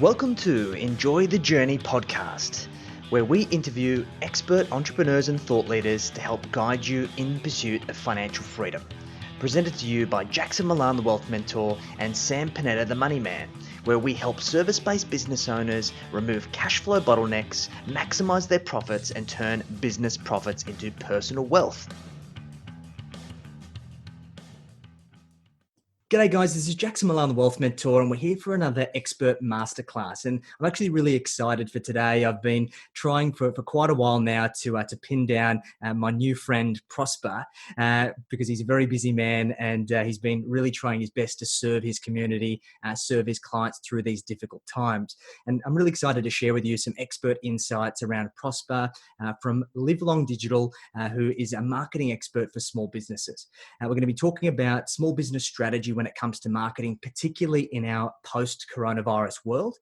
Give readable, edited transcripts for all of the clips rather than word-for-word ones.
Welcome to Enjoy the Journey podcast, where we interview expert entrepreneurs and thought leaders to help guide you in pursuit of financial freedom. Presented to you by Jackson Milan, the Wealth Mentor, and Sam Panetta, the Money Man, where we help service-based business owners remove cash flow bottlenecks, maximize their profits, and turn business profits into personal wealth. G'day guys, this is Jackson Milan, the Wealth Mentor, and we're here for another expert masterclass. And I'm actually really excited for today. I've been trying for quite a while now to pin down my new friend Prosper because he's a very busy man and he's been really trying his best to serve his community, serve his clients through these difficult times. And I'm really excited to share with you some expert insights around Prosper from Livelong Digital, who is a marketing expert for small businesses. We're going to be talking about small business strategy when it comes to marketing, particularly in our post-coronavirus world.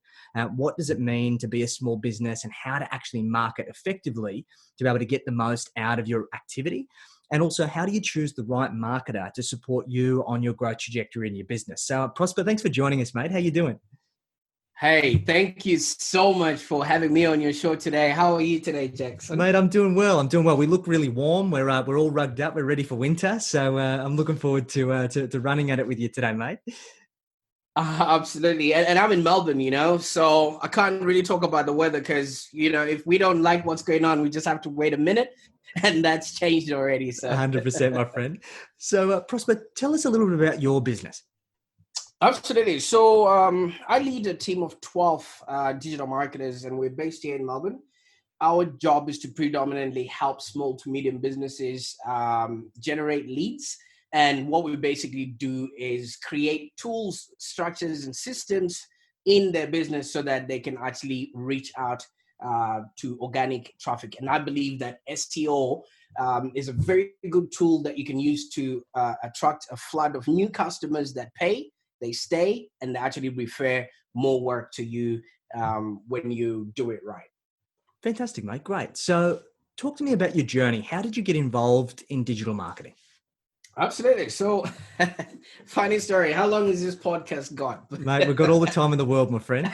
What does it mean to be a small business and how to actually market effectively to be able to get the most out of your activity? And also, how do you choose the right marketer to support you on your growth trajectory in your business? So, Prosper, thanks for joining us, mate. How you doing? Hey, thank you so much for having me on your show today. How are you today, Jackson? Mate, I'm doing well. We look really warm. We're all rugged up. We're ready for winter. So I'm looking forward to running at it with you today, mate. Absolutely. And I'm in Melbourne, so I can't really talk about the weather because, if we don't like what's going on, we just have to wait a minute. And that's changed already. So 100%, my friend. So Prosper, tell us a little bit about your business. Absolutely. So I lead a team of 12 digital marketers, and we're based here in Melbourne. Our job is to predominantly help small to medium businesses generate leads. And what we basically do is create tools, structures, and systems in their business so that they can actually reach out to organic traffic. And I believe that SEO is a very good tool that you can use to attract a flood of new customers that pay, they stay, and they actually refer more work to you when you do it right. Fantastic, mate. Great. So talk to me about your journey. How did you get involved in digital marketing? Absolutely. So, funny story. How long has this podcast got? Mate, we've got all the time in the world, my friend.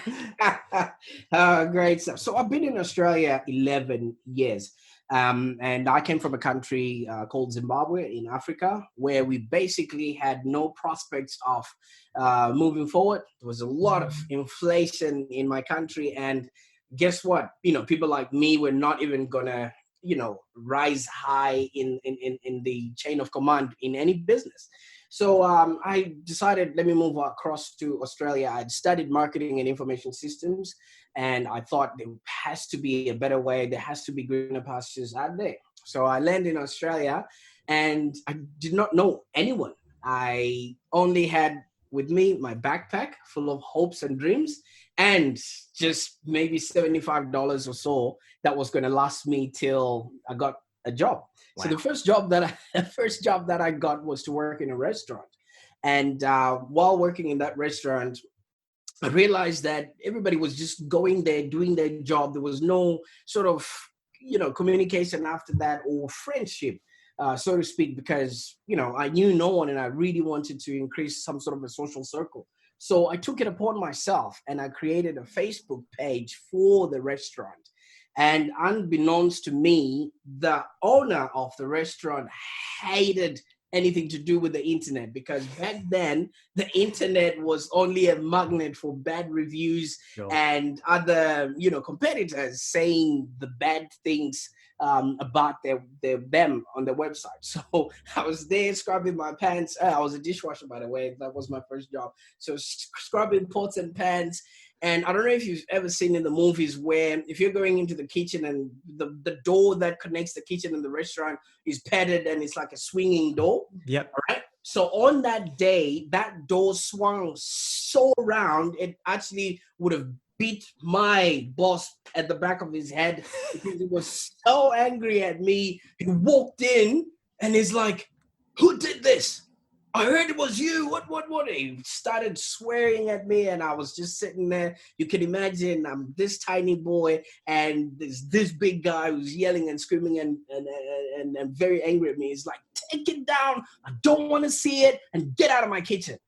Great stuff. So I've been in Australia 11 years. And I came from a country called Zimbabwe in Africa, where we basically had no prospects of moving forward. There was a lot of inflation in my country. And guess what? People like me were not even going to rise high in the chain of command in any business. So I decided, let me move across to Australia. I'd studied marketing and information systems, and I thought there has to be a better way. There has to be greener pastures out there. So I landed in Australia, and I did not know anyone. I only had with me my backpack full of hopes and dreams, and just maybe $75 or so that was going to last me till I got a job. Wow. So the first job that I got was to work in a restaurant. And while working in that restaurant, I realized that everybody was just going there, doing their job. There was no sort of, communication after that or friendship, so to speak, because, I knew no one and I really wanted to increase some sort of a social circle. So I took it upon myself and I created a Facebook page for the restaurant. And unbeknownst to me, the owner of the restaurant hated anything to do with the internet, because back then the internet was only a magnet for bad reviews. Sure. And other, competitors saying the bad things about them on the website. So I was there scrubbing my pants. I was a dishwasher, by the way. That was my first job. So scrubbing pots and pans. And I don't know if you've ever seen in the movies where if you're going into the kitchen and the door that connects the kitchen and the restaurant is padded and it's like a swinging door. Yep. All right. So on that day, that door swung so round, it actually would have beat my boss at the back of his head because he was so angry at me. He walked in and he's like, "Who did this? I heard it was you. What? He started swearing at me, and I was just sitting there. You can imagine I'm this tiny boy, and there's this big guy who's yelling and screaming and very angry at me. He's like, "Take it down. I don't want to see it, and get out of my kitchen."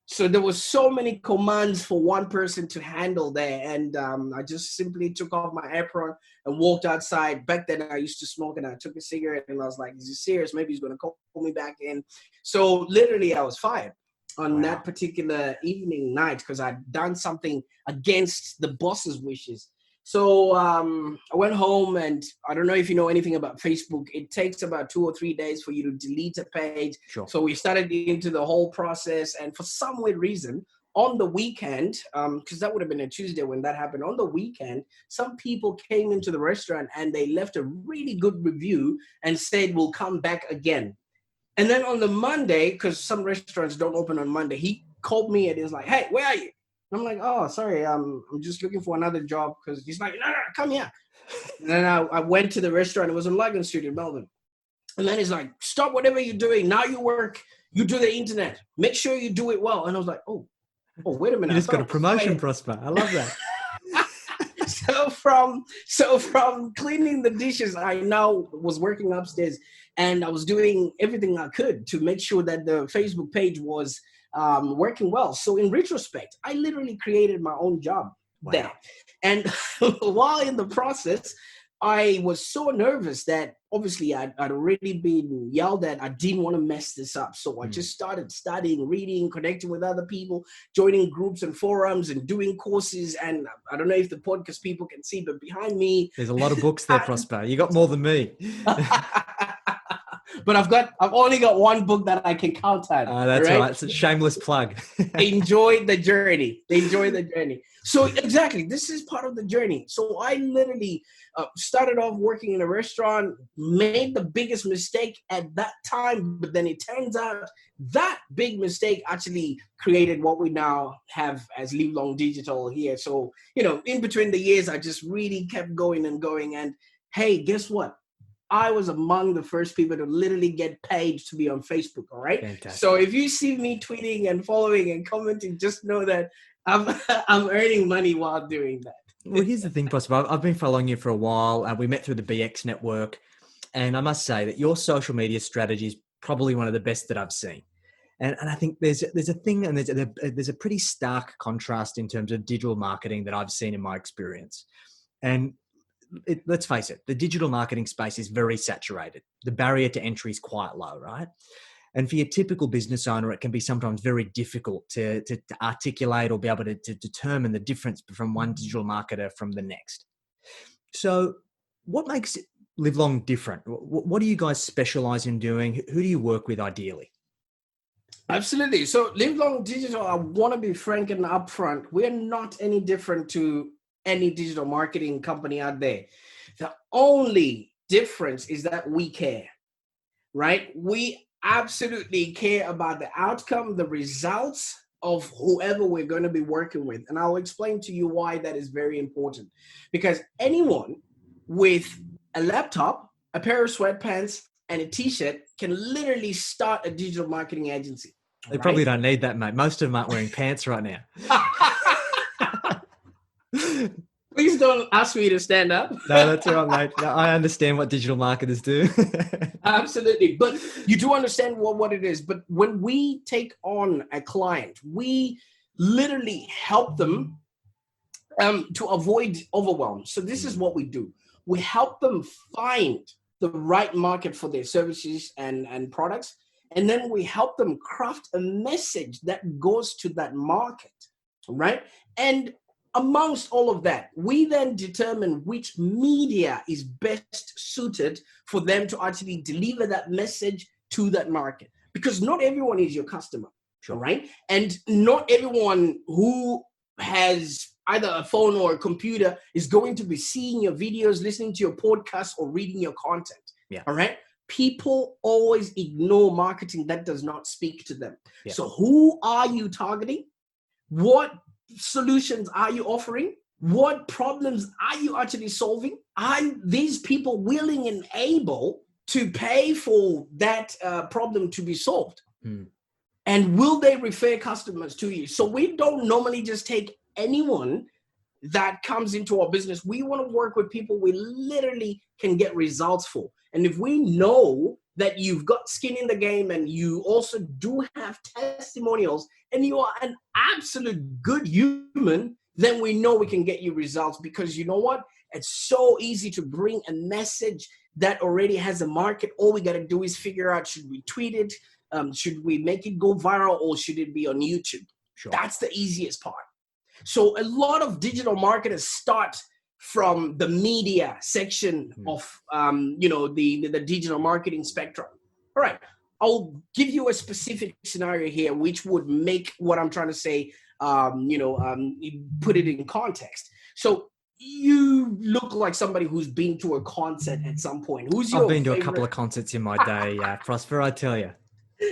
So there was so many commands for one person to handle there. And I just simply took off my apron and walked outside. Back then I used to smoke and I took a cigarette and I was like, is he serious? Maybe he's going to call me back in. So literally I was fired on that particular evening night because I'd done something against the boss's wishes. So I went home, and I don't know if you know anything about Facebook. It takes about 2 or 3 days for you to delete a page. Sure. So we started into the whole process. And for some weird reason, on the weekend, because that would have been a Tuesday when that happened, on the weekend, some people came into the restaurant and they left a really good review and said, we'll come back again. And then on the Monday, because some restaurants don't open on Monday, he called me and he was like, hey, where are you? I'm like, oh, sorry, I'm just looking for another job. Because he's like, no, come here. And then I went to the restaurant. It was in Logan Street in Melbourne. And then he's like, stop whatever you're doing. Now you work, you do the internet. Make sure you do it well. And I was like, oh, wait a minute. You just got a promotion, Prosper. I love that. So from cleaning the dishes, I now was working upstairs, and I was doing everything I could to make sure that the Facebook page was working well. So in retrospect, I literally created my own job there. And while in the process, I was so nervous that obviously I'd already been yelled at. I didn't want to mess this up. So I just started studying, reading, connecting with other people, joining groups and forums and doing courses. And I don't know if the podcast people can see, but behind me, there's a lot of books there, Prosper. You got more than me. But I've only got one book that I can count on. That's right. It's a shameless plug. Enjoy the journey. So exactly, this is part of the journey. So I literally started off working in a restaurant, made the biggest mistake at that time, but then it turns out that big mistake actually created what we now have as Livelong Digital here. So, in between the years, I just really kept going and going. And hey, guess what? I was among the first people to literally get paid to be on Facebook, all right? Fantastic. So if you see me tweeting and following and commenting, just know that I'm earning money while doing that. Well, here's the thing, Prosper. I've been following you for a while. We met through the BX network, and I must say that your social media strategy is probably one of the best that I've seen. And I think there's a thing, and there's a pretty stark contrast in terms of digital marketing that I've seen in my experience. And let's face it, the digital marketing space is very saturated. The barrier to entry is quite low, right? And for your typical business owner, it can be sometimes very difficult to articulate or be able to determine the difference from one digital marketer from the next. So what makes Livelong different? What do you guys specialize in doing? Who do you work with ideally? Absolutely. So Livelong Digital, I want to be frank and upfront. We're not any different to any digital marketing company out there. The only difference is that we care, right? We absolutely care about the outcome, the results of whoever we're going to be working with. And I'll explain to you why that is very important. Because anyone with a laptop, a pair of sweatpants, and a t-shirt can literally start a digital marketing agency. They probably don't need that, mate. Most of them aren't wearing pants right now. Please don't ask me to stand up. No, that's all right, mate. No, I understand what digital marketers do. Absolutely. But you do understand what it is. But when we take on a client, we literally help them to avoid overwhelm. So this is what we do. We help them find the right market for their services and products. And then we help them craft a message that goes to that market, right? And amongst all of that, we then determine which media is best suited for them to actually deliver that message to that market. Because not everyone is your customer, Sure. Right? And not everyone who has either a phone or a computer is going to be seeing your videos, listening to your podcast, or reading your content. Yeah. All right? People always ignore marketing that does not speak to them. Yeah. So who are you targeting? What solutions are you offering? What problems are you actually solving? Are these people willing and able to pay for that problem to be solved? And will they refer customers to you? So we don't normally just take anyone that comes into our business. We want to work with people we literally can get results for. And if we know that you've got skin in the game and you also do have testimonials and you are an absolute good human, then we know we can get you results, because you know what? It's so easy to bring a message that already has a market. All we got to do is figure out, should we tweet it? Should we make it go viral, or should it be on YouTube? Sure. That's the easiest part. So a lot of digital marketers start from the media section of the digital marketing spectrum. All right, I'll give you a specific scenario here which would make what I'm trying to say put it in context. So you look like somebody who's been to a concert at some point. I've been to a couple of concerts in my day, Prosper, I tell you.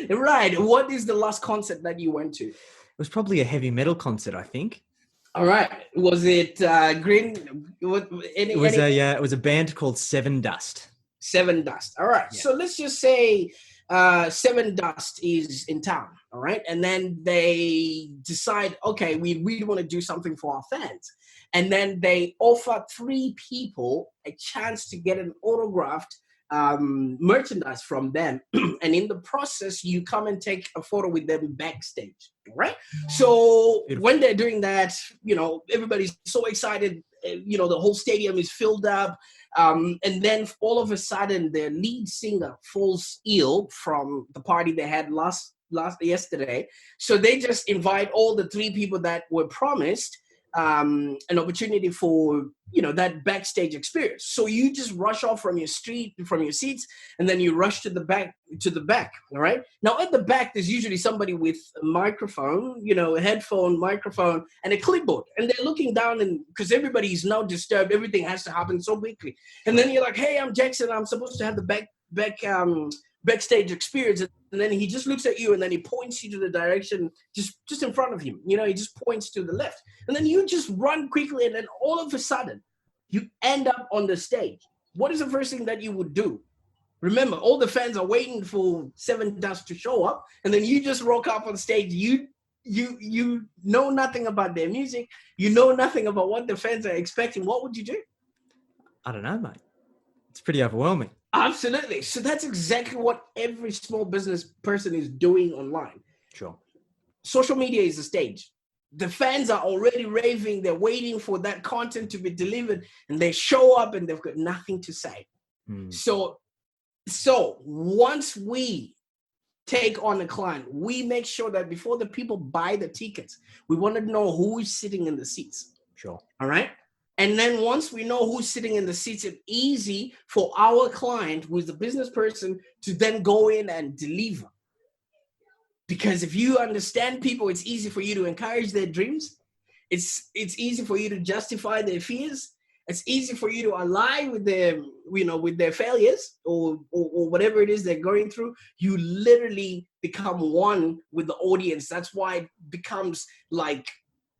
Right. What is the last concert that you went to? It was probably a heavy metal concert, I think. All right. Was it Green? It was a band called Seven Dust. Seven Dust. All right. Yeah. So let's just say Seven Dust is in town. All right. And then they decide, okay, we really want to do something for our fans. And then they offer 3 people a chance to get an autographed merchandise from them. And in the process, you come and take a photo with them backstage. All right. So when they're doing that, everybody's so excited. The whole stadium is filled up. And then all of a sudden, the lead singer falls ill from the party they had yesterday. So they just invite all the 3 people that were promised an opportunity for that backstage experience. So you just rush off from your seats, and then you rush to the back. All right. Now at the back, there's usually somebody with a microphone, a headphone, microphone, and a clipboard, and they're looking down, and because everybody's now disturbed, everything has to happen so quickly. And then you're like, "Hey, I'm Jackson. I'm supposed to have the backstage experience." And then he just looks at you, and then he points you to the direction just in front of him. He just points to the left. And then you just run quickly, and then all of a sudden, you end up on the stage. What is the first thing that you would do? Remember, all the fans are waiting for Seven Dust to show up, and then you just rock up on stage. You know nothing about their music. You know nothing about what the fans are expecting. What would you do? I don't know, mate. It's pretty overwhelming. Absolutely. So that's exactly what every small business person is doing online. Sure. Social media is the stage. The fans are already raving. They're waiting for that content to be delivered, and they show up and they've got nothing to say. So once we take on a client, we make sure that before the people buy the tickets, we want to know who is sitting in the seats. Sure. All right. And then once we know who's sitting in the seats, it's easy for our client, who is the business person, to then go in and deliver. Because if you understand people, it's easy for you to encourage their dreams. It's easy for you to justify their fears. It's easy for you to align with their failures or whatever it is they're going through. You literally become one with the audience. That's why it becomes like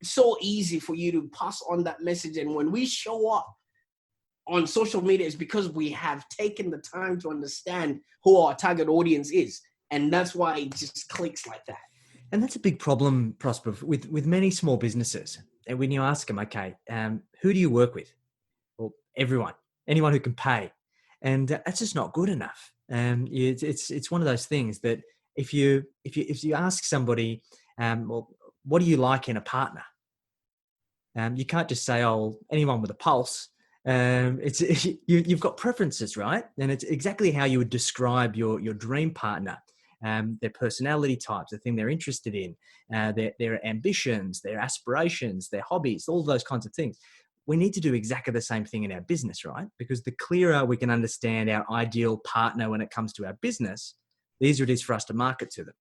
so easy for you to pass on that message. And when we show up on social media, it's because we have taken the time to understand who our target audience is. And that's why it just clicks like that. And that's a big problem, Prosper, with many small businesses. And when you ask them, okay, who do you work with? Well, anyone who can pay. And that's just not good enough. It's one of those things that if you ask somebody, well, what do you like in a partner? You can't just say, oh, anyone with a pulse. You've got preferences, right? And it's exactly how you would describe your dream partner. Their personality types, the thing they're interested in, their ambitions, their aspirations, their hobbies, all those kinds of things. We need to do exactly the same thing in our business, right? Because the clearer we can understand our ideal partner when it comes to our business, the easier it is for us to market to them.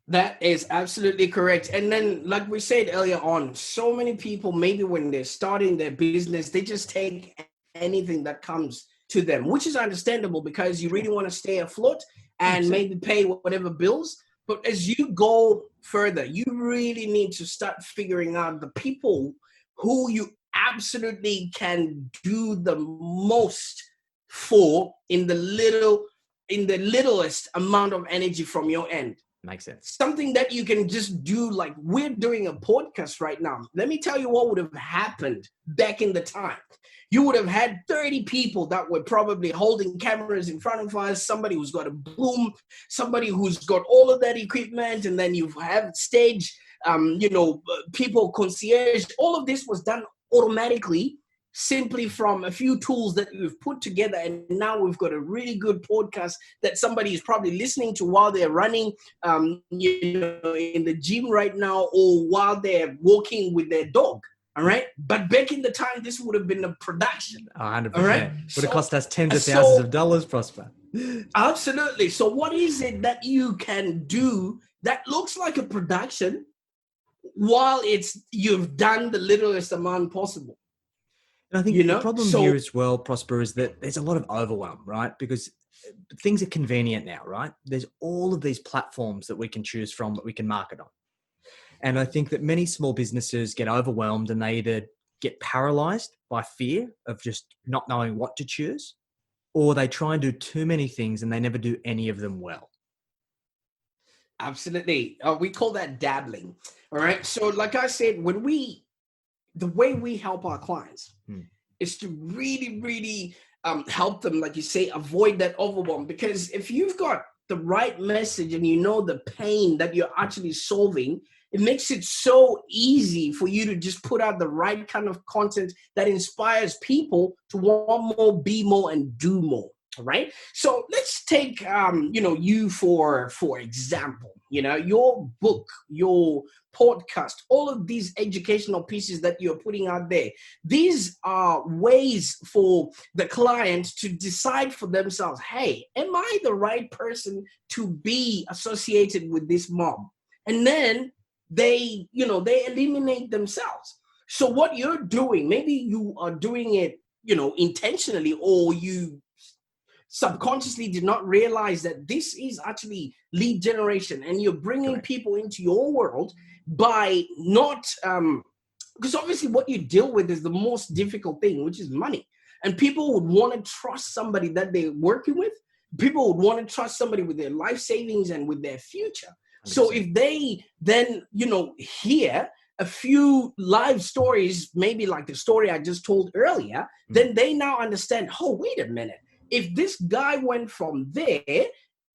That is absolutely correct. And then, like we said earlier on, so many people, maybe when they're starting their business, they just take anything that comes to them, which is understandable because you really want to stay afloat and maybe pay whatever bills. But as you go further, you really need to start figuring out the people who you absolutely can do the most for in the littlest amount of energy from your end. Makes sense. Something that you can just do, like we're doing a podcast right now. Let me tell you what would have happened back in the time. You would have had 30 people that were probably holding cameras in front of us, somebody who's got a boom, somebody who's got all of that equipment, and then you have stage, people, concierge. All of this was done automatically, simply from a few tools that we've put together. And now we've got a really good podcast that somebody is probably listening to while they're running, in the gym right now, or while they're walking with their dog. All right. But back in the time, this would have been a production. 100%. All right. Would have cost us tens of thousands of dollars, Prosper. Absolutely. So what is it that you can do that looks like a production while you've done the littlest amount possible? And I think the problem here as well, Prosper, is that there's a lot of overwhelm, right? Because things are convenient now, right? There's all of these platforms that we can choose from, that we can market on. And I think that many small businesses get overwhelmed, and they either get paralyzed by fear of just not knowing what to choose, or they try and do too many things and they never do any of them well. Absolutely. We call that dabbling. All right. So like I said, the way we help our clients is to really, really help them, like you say, avoid that overwhelm. Because if you've got the right message and you know the pain that you're actually solving, it makes it so easy for you to just put out the right kind of content that inspires people to want more, be more, and do more. Right. So let's take, you for example, your book, your podcast, all of these educational pieces that you're putting out there. These are ways for the client to decide for themselves, hey, am I the right person to be associated with this mob? And then they eliminate themselves. So what you're doing, maybe you are doing it, intentionally, or you subconsciously did not realize that this is actually lead generation, and you're bringing people into your world by not, because obviously what you deal with is the most difficult thing, which is money. And people would want to trust somebody that they're working with. People would want to trust somebody with their life savings and with their future. 100%. So if they then, hear a few live stories, maybe like the story I just told earlier, then they now understand, oh, wait a minute. If this guy went from there,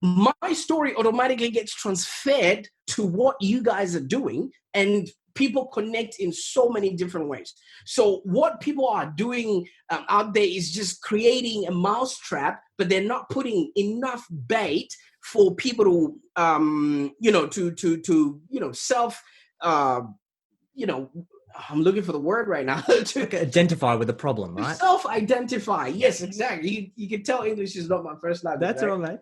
my story automatically gets transferred to what you guys are doing, and people connect in so many different ways. So what people are doing out there is just creating a mousetrap, but they're not putting enough bait for people to, self, I'm looking for the word right now. To identify with the problem, right? Self-identify. Yes, exactly. You can tell English is not my first language. That's all right.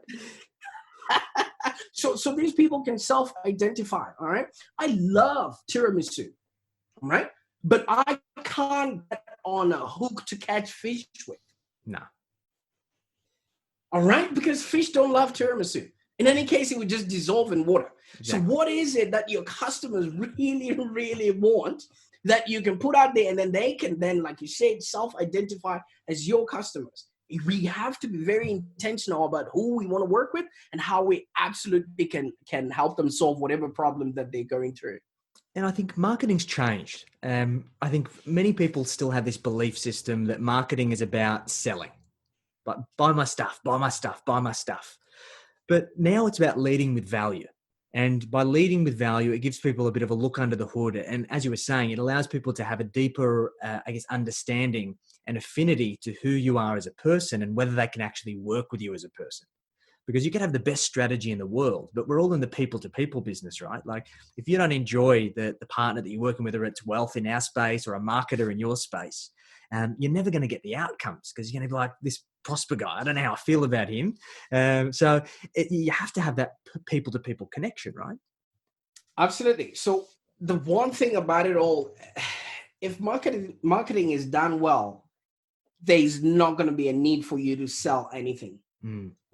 So these people can self-identify, all right? I love tiramisu, all right? But I can't get on a hook to catch fish with. No. All right? Because fish don't love tiramisu. In any case, it would just dissolve in water. Exactly. So what is it that your customers really, really want that you can put out there, and then they can then, like you said, self-identify as your customers? We have to be very intentional about who we want to work with and how we absolutely can help them solve whatever problem that they're going through. And I think marketing's changed. I think many people still have this belief system that marketing is about selling. But buy my stuff, buy my stuff, buy my stuff. But now it's about leading with value. And by leading with value, it gives people a bit of a look under the hood. And as you were saying, it allows people to have a deeper, understanding and affinity to who you are as a person and whether they can actually work with you as a person. Because you can have the best strategy in the world, but we're all in the people-to-people business, right? Like if you don't enjoy the partner that you're working with, or it's wealth in our space or a marketer in your space, you're never going to get the outcomes, because you're going to be like, this Prosper guy, I don't know how I feel about him. So you have to have that people-to-people connection, right? Absolutely. So the one thing about it all, if marketing is done well, there's not going to be a need for you to sell anything,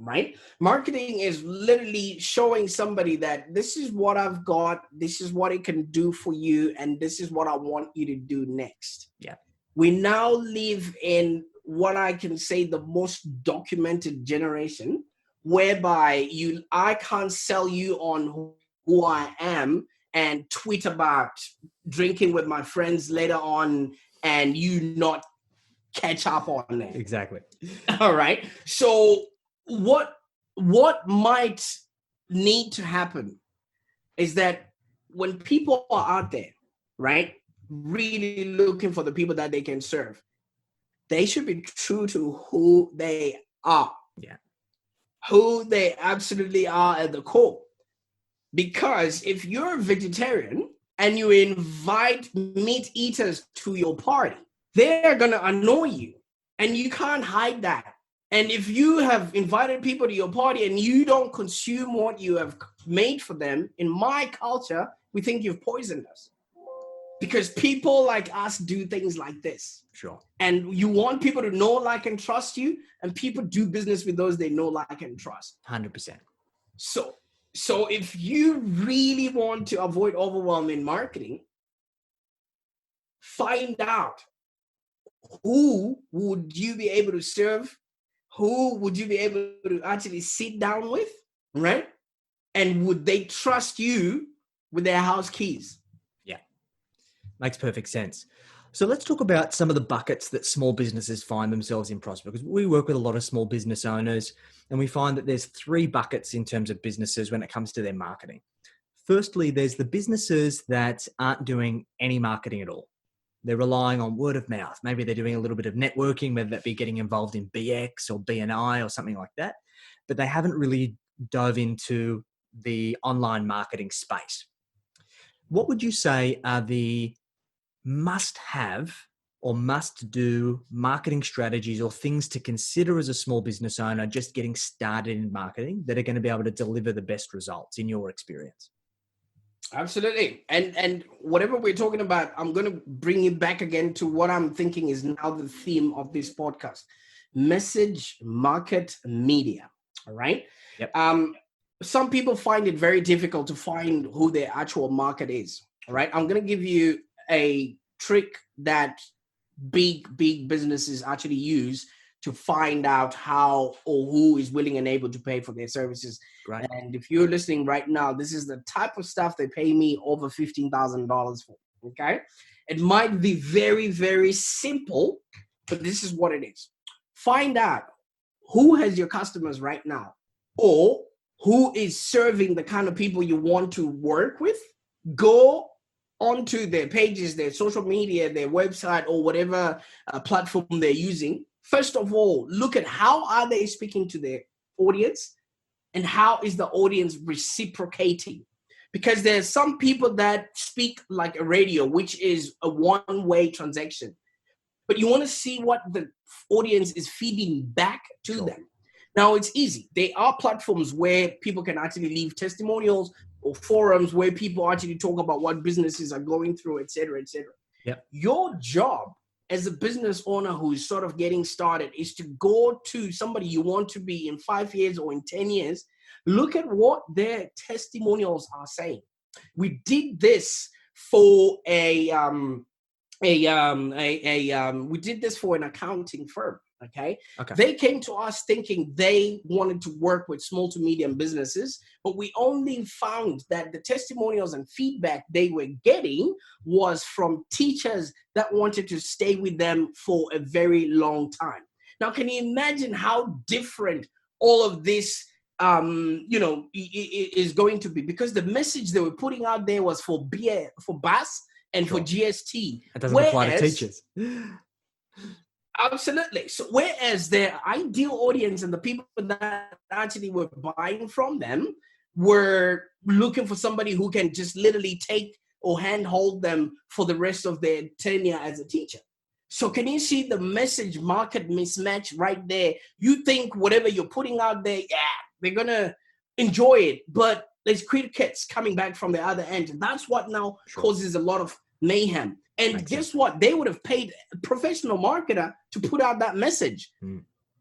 right? Marketing is literally showing somebody that this is what I've got, this is what it can do for you, and this is what I want you to do next. Yeah. We now live in what I can say the most documented generation, whereby I can't sell you on who I am and tweet about drinking with my friends later on and you not catch up on that. Exactly. All right. So what might need to happen is that when people are out there, right, really looking for the people that they can serve, they should be true to who they are. Yeah. Who they absolutely are at the core. Because if you're a vegetarian and you invite meat eaters to your party, they're going to annoy you. And you can't hide that. And if you have invited people to your party and you don't consume what you have made for them, in my culture, we think you've poisoned us. Because people like us do things like this. Sure. And you want people to know, like, and trust you, and people do business with those they know, like, and trust. 100%. So if you really want to avoid overwhelm in marketing, find out who would you be able to serve, who would you be able to actually sit down with, right? And would they trust you with their house keys? Yeah, makes perfect sense. So let's talk about some of the buckets that small businesses find themselves in, Prosper, because we work with a lot of small business owners and we find that there's 3 buckets in terms of businesses when it comes to their marketing. Firstly, there's the businesses that aren't doing any marketing at all. They're relying on word of mouth. Maybe they're doing a little bit of networking, whether that be getting involved in BX or BNI or something like that, but they haven't really dove into the online marketing space. What would you say are the must-have or must-do marketing strategies or things to consider as a small business owner just getting started in marketing that are going to be able to deliver the best results in your experience? Absolutely. And whatever we're talking about, I'm going to bring it back again to what I'm thinking is now the theme of this podcast: message, market, media. All right. Yep. Some people find it very difficult to find who their actual market is. All right. I'm going to give you a trick that big businesses actually use to find out how or who is willing and able to pay for their services. Great. And if you're listening right now, this is the type of stuff they pay me over $15,000 for. Okay. It might be very, very simple, but this is what it is. Find out who has your customers right now, or who is serving the kind of people you want to work with. Go onto their pages, their social media, their website, or whatever platform they're using. First of all, look at how are they speaking to their audience and how is the audience reciprocating. Because there's some people that speak like a radio, which is a one-way transaction. But you want to see what the audience is feeding back to them. Now, it's easy. There are platforms where people can actually leave testimonials, or forums where people actually talk about what businesses are going through, et cetera, et cetera. Yep. Your job as a business owner who's sort of getting started is to go to somebody you want to be in 5 years or in 10 years, look at what their testimonials are saying. We did this for we did this for an accounting firm. Okay. They came to us thinking they wanted to work with small to medium businesses, but we only found that the testimonials and feedback they were getting was from teachers that wanted to stay with them for a very long time. Now, can you imagine how different all of this is going to be? Because the message they were putting out there was for BAS and for GST. It doesn't apply to teachers. Absolutely. So whereas their ideal audience and the people that actually were buying from them were looking for somebody who can just literally take or handhold them for the rest of their tenure as a teacher. So can you see the message market mismatch right there? You think whatever you're putting out there, they're going to enjoy it, but there's crickets coming back from the other end. And that's what now causes a lot of mayhem. And guess what? They would have paid a professional marketer to put out that message.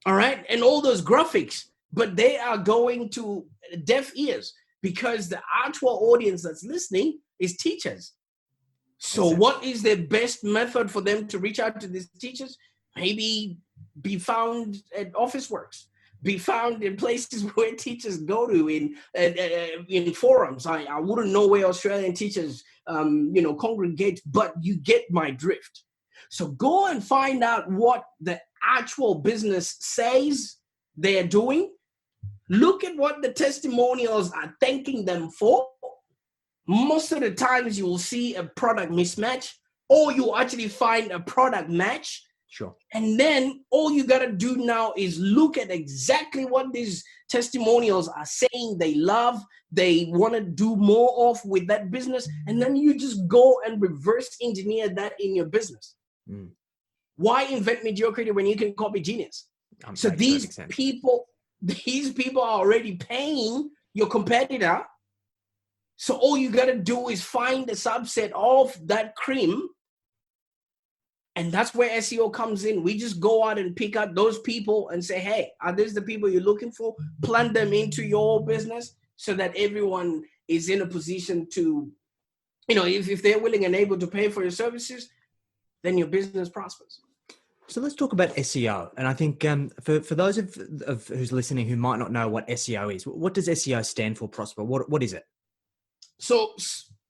All right. And all those graphics, but they are going to deaf ears because the actual audience that's listening is teachers. So what is the best method for them to reach out to these teachers? Maybe be found at Officeworks, be found in places where teachers go to in forums. I wouldn't know where Australian teachers congregate, but you get my drift. So go and find out what the actual business says they're doing. Look at what the testimonials are thanking them for. Most of the times you will see a product mismatch, or you'll actually find a product match. Sure. And then all you got to do now is look at exactly what these testimonials are saying they love, they want to do more of with that business. And then you just go and reverse engineer that in your business. Mm. Why invent mediocrity when you can copy genius? So these people are already paying your competitor. So all you got to do is find a subset of that cream. And that's where SEO comes in. We just go out and pick out those people and say, hey, are these the people you're looking for? Plant them into your business so that everyone is in a position to, if they're willing and able to pay for your services, then your business prospers. So let's talk about SEO. And I think for those of who's listening who might not know what SEO is, what does SEO stand for, Prosper? What is it? So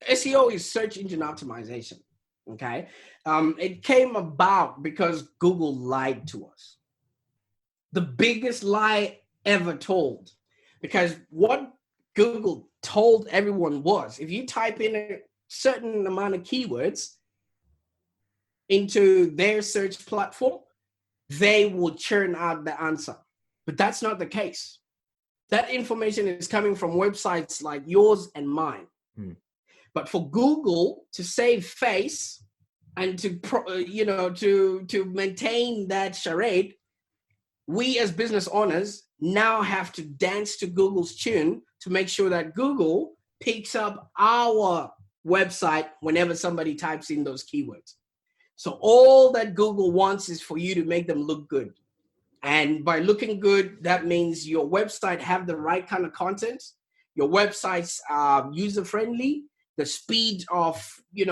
SEO is search engine optimization. Okay. It came about because Google lied to us. The biggest lie ever told. Because what Google told everyone was, if you type in a certain amount of keywords into their search platform, they will churn out the answer. But that's not the case. That information is coming from websites like yours and mine. But for Google to save face and to maintain that charade, we as business owners now have to dance to Google's tune to make sure that Google picks up our website whenever somebody types in those keywords. So all that Google wants is for you to make them look good. And by looking good, that means your website have the right kind of content. Your websites are user-friendly. The speed of,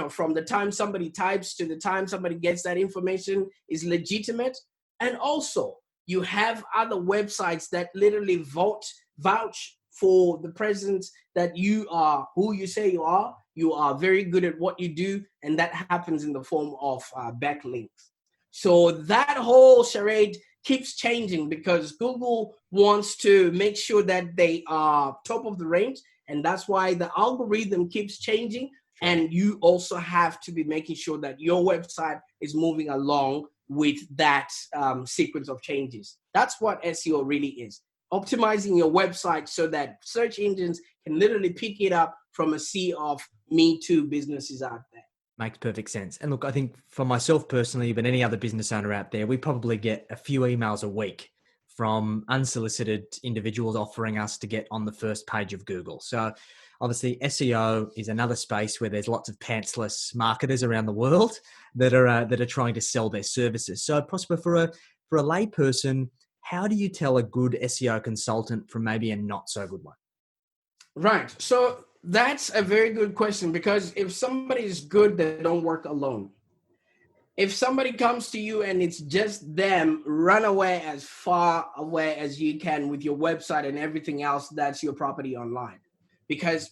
from the time somebody types to the time somebody gets that information is legitimate. And also, you have other websites that literally vouch for the presence that you are who you say you are. You are very good at what you do, and that happens in the form of backlinks. So that whole charade keeps changing because Google wants to make sure that they are top of the range. And that's why the algorithm keeps changing. And you also have to be making sure that your website is moving along with that sequence of changes. That's what SEO really is. Optimizing your website so that search engines can literally pick it up from a sea of Me Too businesses out there. Makes perfect sense. And look, I think for myself personally, but any other business owner out there, we probably get a few emails a week from unsolicited individuals offering us to get on the first page of Google. So obviously SEO is another space where there's lots of pantsless marketers around the world that are trying to sell their services. So Prosper, for a layperson, how do you tell a good SEO consultant from maybe a not so good one? Right. So that's a very good question, because if somebody is good, they don't work alone. If somebody comes to you and it's just them, run away as far away as you can with your website and everything else that's your property online. Because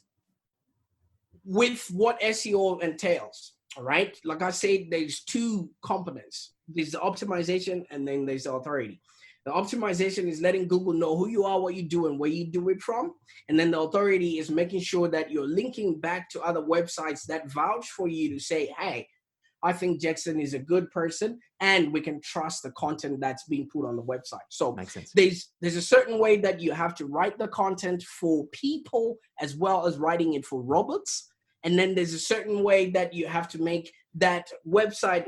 with what SEO entails, all right, like I said, there's two components. There's the optimization and then there's the authority. The optimization is letting Google know who you are, what you do, and where you do it from. And then the authority is making sure that you're linking back to other websites that vouch for you to say, hey, I think Jackson is a good person and we can trust the content that's being put on the website. So there's a certain way that you have to write the content for people as well as writing it for robots. And then there's a certain way that you have to make that website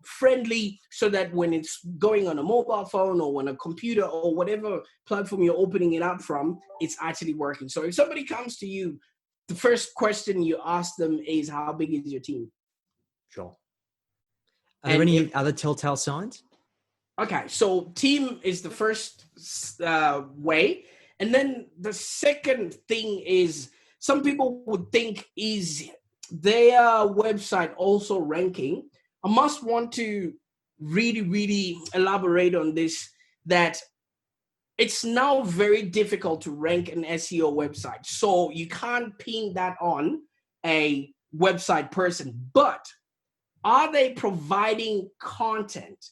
friendly so that when it's going on a mobile phone or on a computer or whatever platform you're opening it up from, it's actually working. So if somebody comes to you, the first question you ask them is, how big is your team? Sure. Are there any other telltale signs? Okay, so team is the first way. And then the second thing is, some people would think, is their website also ranking? I must want to really, really elaborate on this, that it's now very difficult to rank an SEO website. So you can't pin that on a website person. But are they providing content?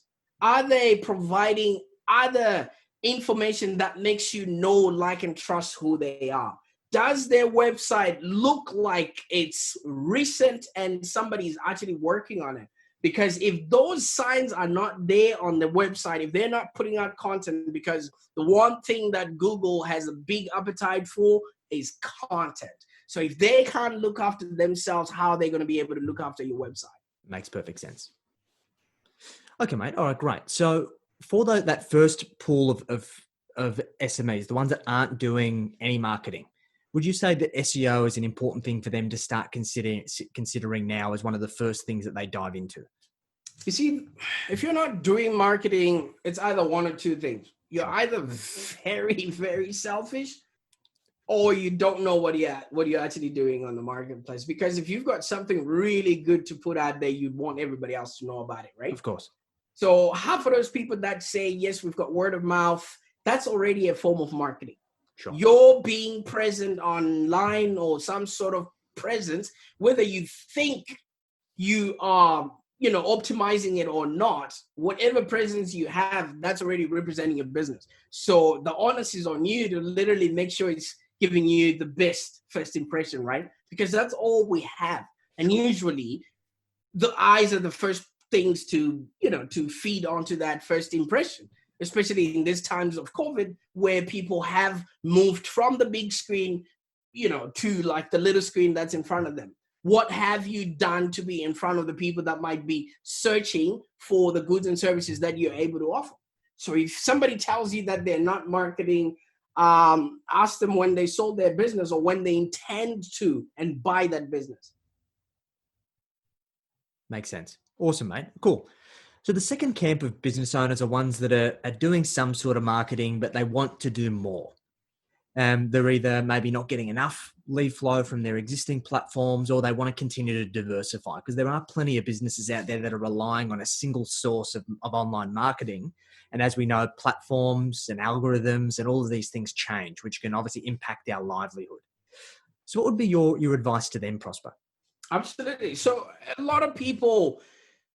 Are they providing other information that makes you know, like, and trust who they are? Does their website look like it's recent and somebody's actually working on it? Because if those signs are not there on the website, if they're not putting out content, because the one thing that Google has a big appetite for is content. So if they can't look after themselves, how are they going to be able to look after your website? Makes perfect sense. Okay, mate. All right, great. So for that first pool of SMEs, the ones that aren't doing any marketing, would you say that SEO is an important thing for them to start considering now as one of the first things that they dive into? You see, if you're not doing marketing, it's either one or two things. You're either very, very selfish, or you don't know what you're actually doing on the marketplace. Because if you've got something really good to put out there, you want everybody else to know about it, right? Of course. So half of those people that say, yes, we've got word of mouth, that's already a form of marketing. Sure. You're being present online or some sort of presence, whether you think you are, optimizing it or not, whatever presence you have, that's already representing your business. So the onus is on you to literally make sure it's giving you the best first impression, right? Because that's all we have. And usually the eyes are the first things to feed onto that first impression, especially in these times of COVID, where people have moved from the big screen, to like the little screen that's in front of them. What have you done to be in front of the people that might be searching for the goods and services that you're able to offer? So if somebody tells you that they're not marketing, ask them when they sold their business or when they intend to and buy that business. Makes sense. Awesome, mate. Cool. So the second camp of business owners are ones that are doing some sort of marketing, but they want to do more. They're either maybe not getting enough lead flow from their existing platforms, or they want to continue to diversify, because there are plenty of businesses out there that are relying on a single source of online marketing. And as we know, platforms and algorithms and all of these things change, which can obviously impact our livelihood. So what would be your advice to them, Prosper? Absolutely. So a lot of people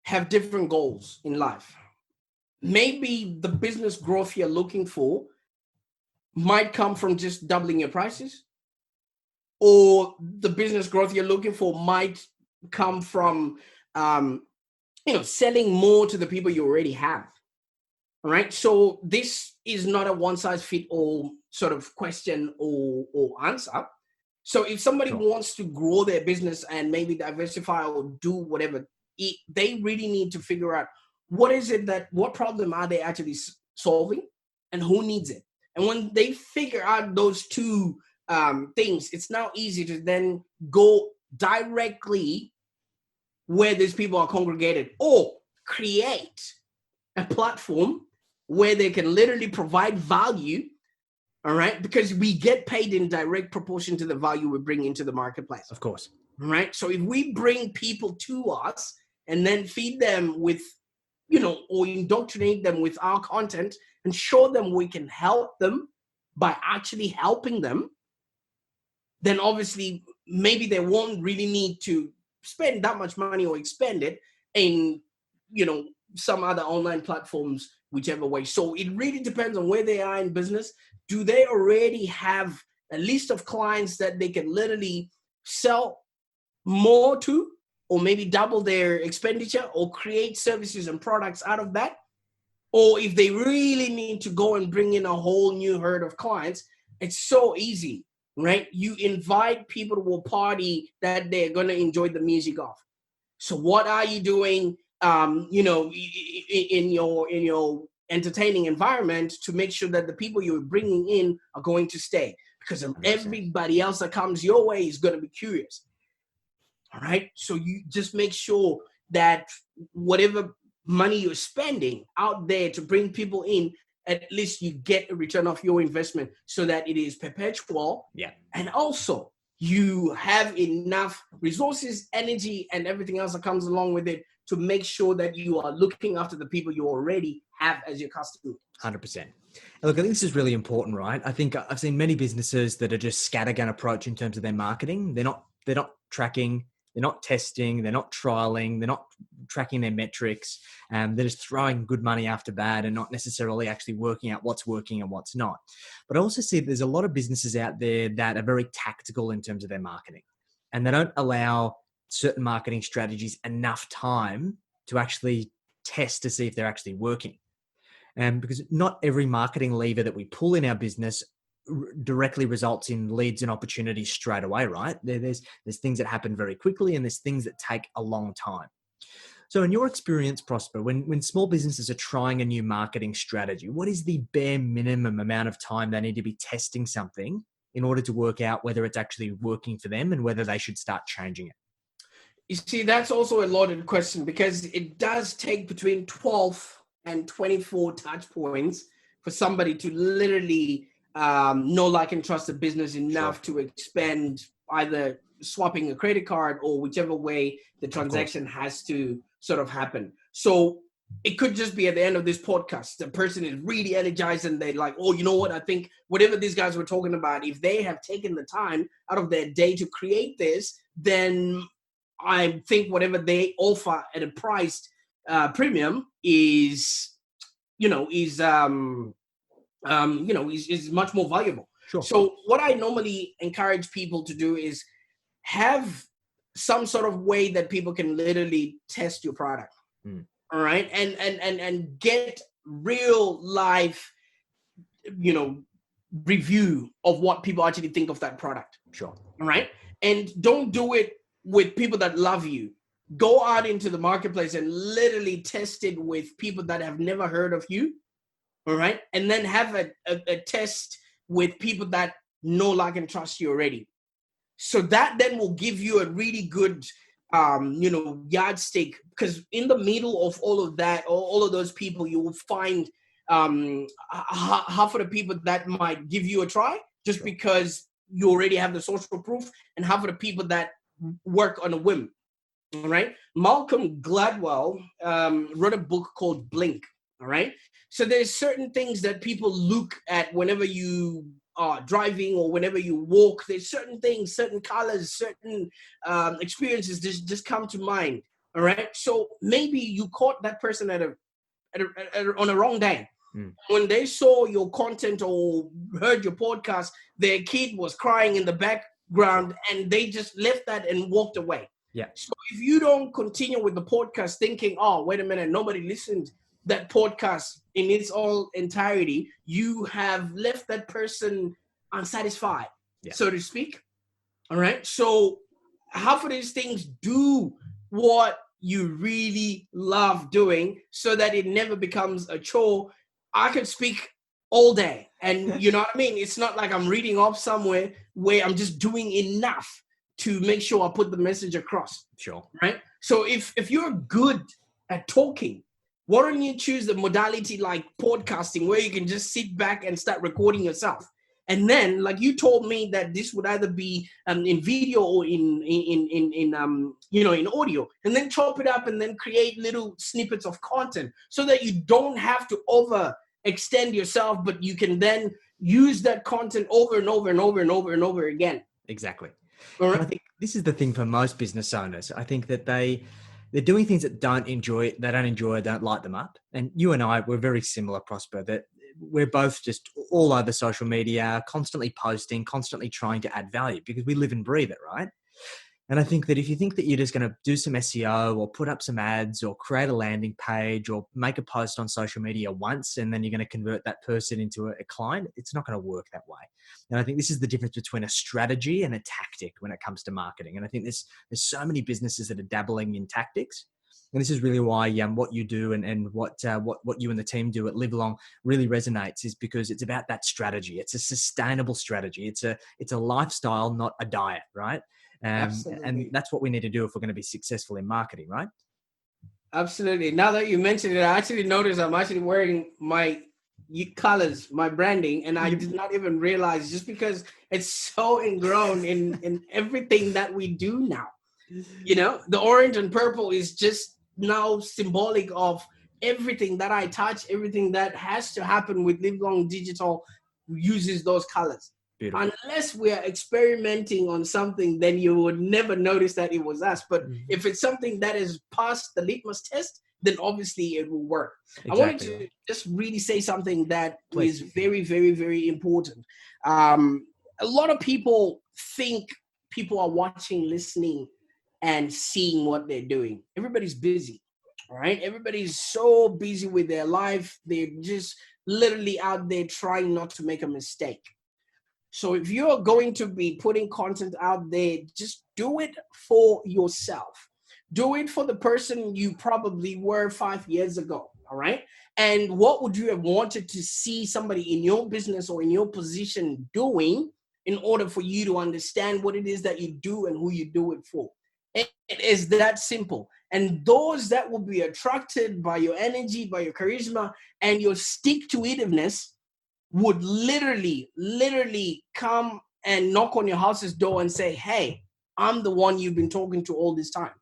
have different goals in life. Maybe the business growth you're looking for might come from just doubling your prices, or the business growth you're looking for might come from selling more to the people you already have. All right. So this is not a one size fit all sort of question or answer. So if somebody wants to grow their business and maybe diversify or do whatever, they really need to figure out what problem are they actually solving and who needs it. And when they figure out those two things, it's now easy to then go directly where these people are congregated, or create a platform where they can literally provide value. All right. Because we get paid in direct proportion to the value we bring into the marketplace. Of course. All right. So if we bring people to us and then feed them with, or indoctrinate them with our content and show them we can help them by actually helping them, then obviously maybe they won't really need to spend that much money or expend it in, some other online platforms, whichever way. So it really depends on where they are in business. Do they already have a list of clients that they can literally sell more to, or maybe double their expenditure, or create services and products out of that? Or if they really need to go and bring in a whole new herd of clients, it's so easy, right? You invite people to a party that they're going to enjoy the music of. So what are you doing, in your entertaining environment to make sure that the people you're bringing in are going to stay? Because everybody else that comes your way is going to be curious. All right. So you just make sure that whatever money you're spending out there to bring people in, at least you get a return of your investment, so that it is perpetual. Yeah. And also you have enough resources, energy, and everything else that comes along with it to make sure that you are looking after the people you already have as your customers. 100%. Look, I think this is really important, right? I think I've seen many businesses that are just scattergun approach in terms of their marketing. They're not tracking, they're not testing, they're not trialing, they're not tracking their metrics. They're just throwing good money after bad and not necessarily actually working out what's working and what's not. But I also see there's a lot of businesses out there that are very tactical in terms of their marketing, and they don't allow certain marketing strategies enough time to actually test to see if they're actually working. Because not every marketing lever that we pull in our business directly results in leads and opportunities straight away, right? There's things that happen very quickly, and there's things that take a long time. So in your experience, Prosper, when small businesses are trying a new marketing strategy, what is the bare minimum amount of time they need to be testing something in order to work out whether it's actually working for them and whether they should start changing it? You see, that's also a loaded question, because it does take between 12 and 24 touch points for somebody to literally know, like, and trust the business enough to expend either swapping a credit card or whichever way the transaction has to sort of happen. So it could just be at the end of this podcast, the person is really energized and they're like, oh, you know what? I think whatever these guys were talking about, if they have taken the time out of their day to create this, then I think whatever they offer at a priced premium is much more valuable. Sure. So what I normally encourage people to do is have some sort of way that people can literally test your product. All right. And get real life, review of what people actually think of that product. Sure. All right. And don't do it with people that love you. Go out into the marketplace and literally test it with people that have never heard of you. All right. And then have a test with people that know, like, and trust you already. So that then will give you a really good, yardstick, because in the middle of all of that, all of those people, you will find half of the people that might give you a try just because you already have the social proof, and half of the people that work on a whim. All right. Malcolm Gladwell wrote a book called Blink. All right. So there's certain things that people look at whenever you are driving or whenever you walk. There's certain things, certain colors, certain experiences just come to mind. All right. So maybe you caught that person on a wrong day. When they saw your content or heard your podcast, their kid was crying in the background and they just left that and walked away. Yeah. So if you don't continue with the podcast thinking, oh, wait a minute, nobody listened that podcast in its all entirety, you have left that person unsatisfied, so to speak. All right. So half of these things, do what you really love doing so that it never becomes a chore. I could speak all day, and you know what I mean? It's not like I'm reading off somewhere where I'm just doing enough to make sure I put the message across. Sure. Right. So if you're good at talking, why don't you choose the modality like podcasting, where you can just sit back and start recording yourself? And then, like you told me, that this would either be in video or in audio, and then chop it up and then create little snippets of content so that you don't have to overextend yourself, but you can then use that content over and over and over and over and over again. Exactly. Right. And I think this is the thing for most business owners. I think that they're doing things that don't light them up. And you and I, we're very similar, Prosper, that we're both just all over social media, constantly posting, constantly trying to add value because we live and breathe it, right? And I think that if you think that you're just going to do some SEO or put up some ads or create a landing page or make a post on social media once and then you're going to convert that person into a client, it's not going to work that way. And I think this is the difference between a strategy and a tactic when it comes to marketing. And I think there's so many businesses that are dabbling in tactics. And this is really why what you do and what you and the team do at Livelong really resonates, is because it's about that strategy. It's a sustainable strategy. It's a lifestyle, not a diet, right? And that's what we need to do if we're going to be successful in marketing, right? Absolutely. Now that you mentioned it, I actually noticed I'm actually wearing my colors, my branding, and I did not even realize, just because it's so ingrown in everything that we do now. You know, the orange and purple is just now symbolic of everything that I touch, everything that has to happen with Livelong Digital uses those colors. Beautiful. Unless we are experimenting on something, then you would never notice that it was us. But if it's something that is past the litmus test, then obviously it will work. Exactly. I wanted to just really say something that Please. is very, very, very important. A lot of people think people are watching, listening, and seeing what they're doing. Everybody's busy, all right? Everybody's so busy with their life. They're just literally out there trying not to make a mistake. So if you're going to be putting content out there, just do it for yourself. Do it for the person you probably were 5 years ago, all right? And what would you have wanted to see somebody in your business or in your position doing in order for you to understand what it is that you do and who you do it for? It is that simple. And those that will be attracted by your energy, by your charisma, and your stick-to-itiveness would literally come and knock on your house's door and say, hey, I'm the one you've been talking to all this time.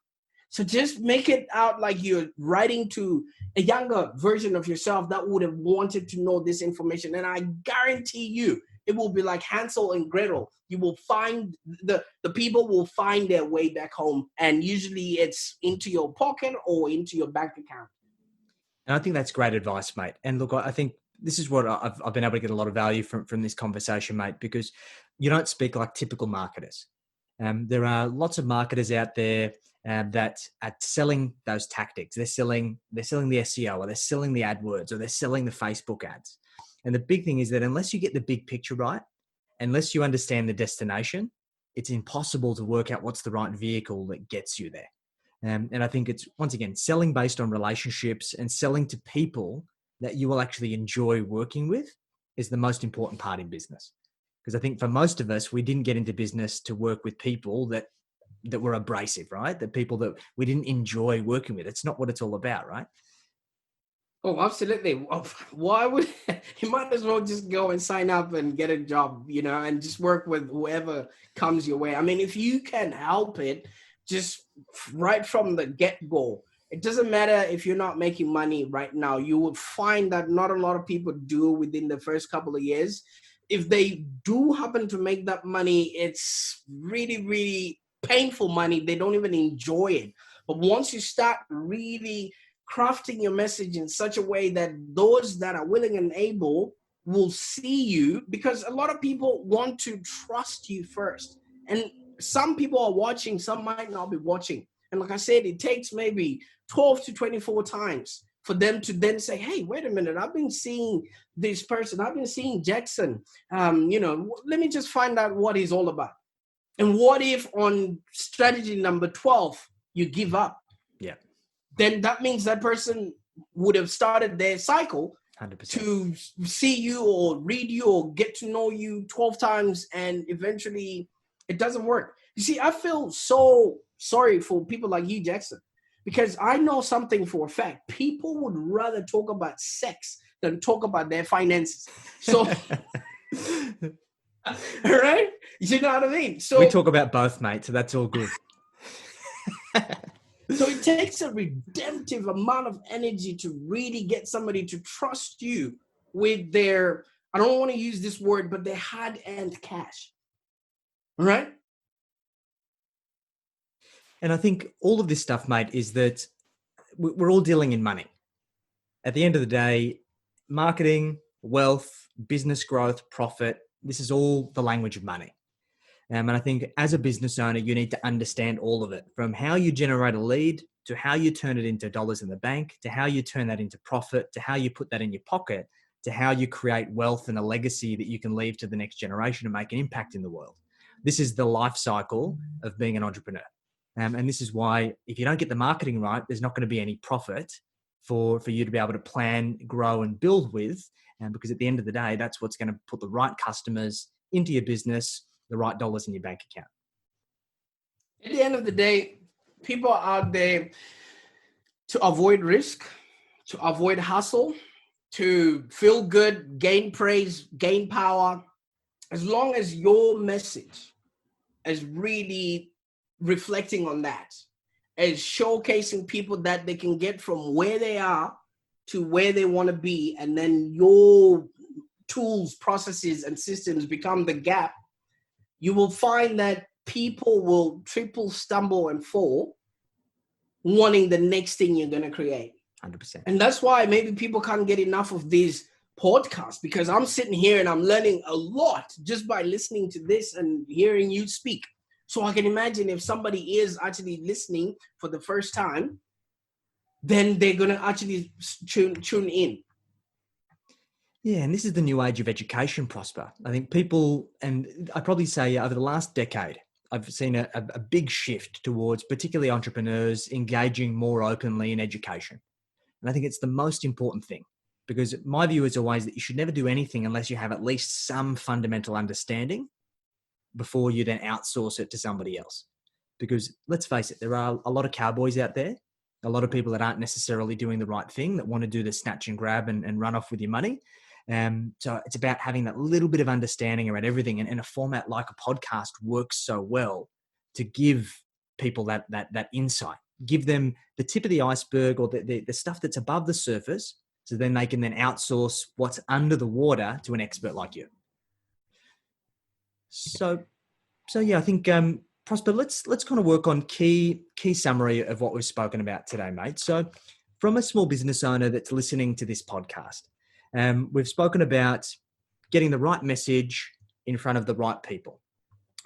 So just make it out like you're writing to a younger version of yourself that would have wanted to know this information. And I guarantee you, it will be like Hansel and Gretel. You will find the people will find their way back home. And usually it's into your pocket or into your bank account. And I think that's great advice, mate. And look, I think this is what I've been able to get a lot of value from this conversation, mate, because you don't speak like typical marketers. There are lots of marketers out there that are selling those tactics. They're selling the SEO, or they're selling the AdWords, or they're selling the Facebook ads. And the big thing is that unless you get the big picture right, unless you understand the destination, it's impossible to work out what's the right vehicle that gets you there. And I think it's, once again, selling based on relationships and selling to people that you will actually enjoy working with is the most important part in business. Because I think for most of us, we didn't get into business to work with people that were abrasive, right? The people that we didn't enjoy working with. It's not what it's all about, right? Oh, absolutely. Why would you might as well just go and sign up and get a job, and just work with whoever comes your way. I mean, if you can help it, just right from the get-go, it doesn't matter if you're not making money right now. You will find that not a lot of people do within the first couple of years. If they do happen to make that money, it's really, really painful money. They don't even enjoy it. But once you start really crafting your message in such a way that those that are willing and able will see you, because a lot of people want to trust you first. And some people are watching, some might not be watching. And like I said, it takes maybe 12 to 24 times for them to then say, hey, wait a minute, I've been seeing this person, I've been seeing Jackson, let me just find out what he's all about. And what if on strategy number 12, you give up? Yeah. Then that means that person would have started their cycle 100%. to see you or read you or get to know you 12 times, and eventually it doesn't work. You see, I feel so sorry for people like you, Jackson, because I know something for a fact. People would rather talk about sex than talk about their finances. So, right? You know what I mean? So we talk about both, mate, so that's all good. So it takes a redemptive amount of energy to really get somebody to trust you with their, I don't want to use this word, but their hard-earned cash. Right? And I think all of this stuff, mate, is that we're all dealing in money. At the end of the day, marketing, wealth, business growth, profit, this is all the language of money. And I think as a business owner, you need to understand all of it, from how you generate a lead to how you turn it into dollars in the bank, to how you turn that into profit, to how you put that in your pocket, to how you create wealth and a legacy that you can leave to the next generation and make an impact in the world. This is the life cycle of being an entrepreneur. And this is why if you don't get the marketing right, there's not going to be any profit for you to be able to plan, grow, and build with. Because at the end of the day, that's what's going to put the right customers into your business, the right dollars in your bank account. At the end of the day, people are out there to avoid risk, to avoid hustle, to feel good, gain praise, gain power. As long as your message is really reflecting on that, is showcasing people that they can get from where they are to where they want to be, and then your tools, processes, and systems become the gap. You will find that people will triple, stumble, and fall, wanting the next thing you're going to create. 100%. And that's why maybe people can't get enough of these podcasts, because I'm sitting here and I'm learning a lot just by listening to this and hearing you speak. So I can imagine if somebody is actually listening for the first time, then they're going to actually tune in. Yeah, and this is the new age of education, Prosper. I think people, and I'd probably say over the last decade, I've seen a big shift towards particularly entrepreneurs engaging more openly in education. And I think it's the most important thing, because my view is always that you should never do anything unless you have at least some fundamental understanding before you then outsource it to somebody else. Because let's face it, there are a lot of cowboys out there, a lot of people that aren't necessarily doing the right thing, that want to do the snatch and grab and run off with your money. So it's about having that little bit of understanding around everything. And a format like a podcast works so well to give people that insight, give them the tip of the iceberg, or the stuff that's above the surface, so then they can then outsource what's under the water to an expert like you. So yeah, I think Prosper, let's kind of work on key summary of what we've spoken about today, mate. So from a small business owner that's listening to this podcast, we've spoken about getting the right message in front of the right people,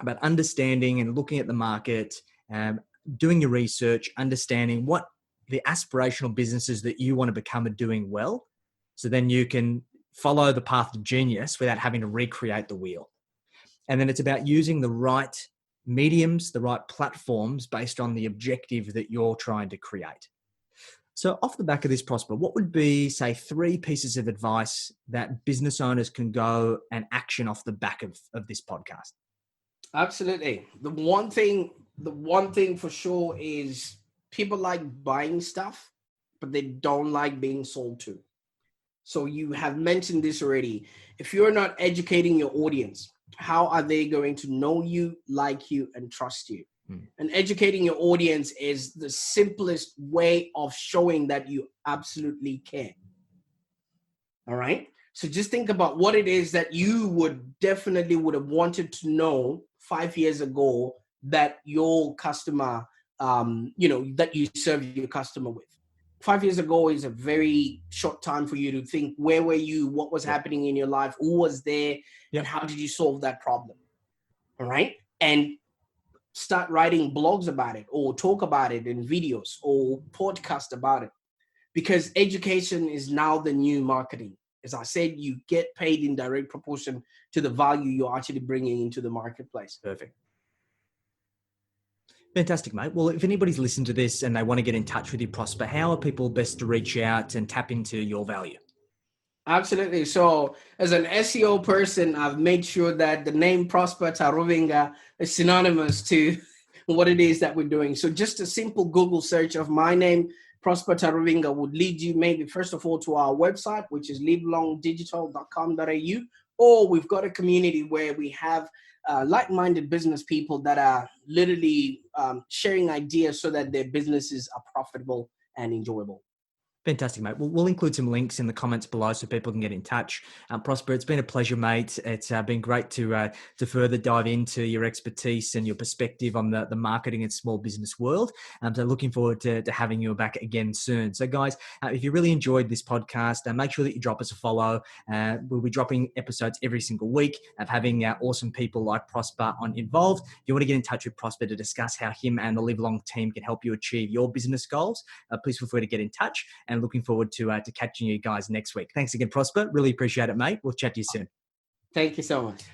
about understanding and looking at the market, doing your research, understanding what the aspirational businesses that you want to become are doing well, so then you can follow the path to genius without having to recreate the wheel. And then it's about using the right mediums, the right platforms based on the objective that you're trying to create. So off the back of this, Prosper, what would be, say, 3 pieces of advice that business owners can go and action off the back of this podcast? Absolutely. The one thing for sure is people like buying stuff, but they don't like being sold to. So you have mentioned this already. If you're not educating your audience, how are they going to know you, like you, and trust you? And educating your audience is the simplest way of showing that you absolutely care. All right. So just think about what it is that you would have wanted to know 5 years ago that your customer, that you serve your customer with. 5 years ago is a very short time for you to think, where were you? What was happening in your life? Who was there? And how did you solve that problem? All right. And start writing blogs about it, or talk about it in videos, or podcast about it. Because education is now the new marketing. As I said, you get paid in direct proportion to the value you're actually bringing into the marketplace. Perfect. Fantastic, mate. Well, if anybody's listened to this and they want to get in touch with you, Prosper, how are people best to reach out and tap into your value? Absolutely. So as an SEO person, I've made sure that the name Prosper Taruvinga is synonymous to what it is that we're doing. So just a simple Google search of my name, Prosper Taruvinga, would lead you maybe first of all to our website, which is livelongdigital.com.au, or we've got a community where we have like-minded business people that are literally sharing ideas so that their businesses are profitable and enjoyable. Fantastic, mate. We'll include some links in the comments below so people can get in touch. Prosper, it's been a pleasure, mate. It's been great to further dive into your expertise and your perspective on the marketing and small business world. So looking forward to having you back again soon. So guys, if you really enjoyed this podcast, make sure that you drop us a follow. We'll be dropping episodes every single week of having awesome people like Prosper on involved. If you want to get in touch with Prosper to discuss how him and the Livelong team can help you achieve your business goals, please feel free to get in touch. And looking forward to catching you guys next week. Thanks again, Prosper. Really appreciate it, mate. We'll chat to you soon. Thank you so much.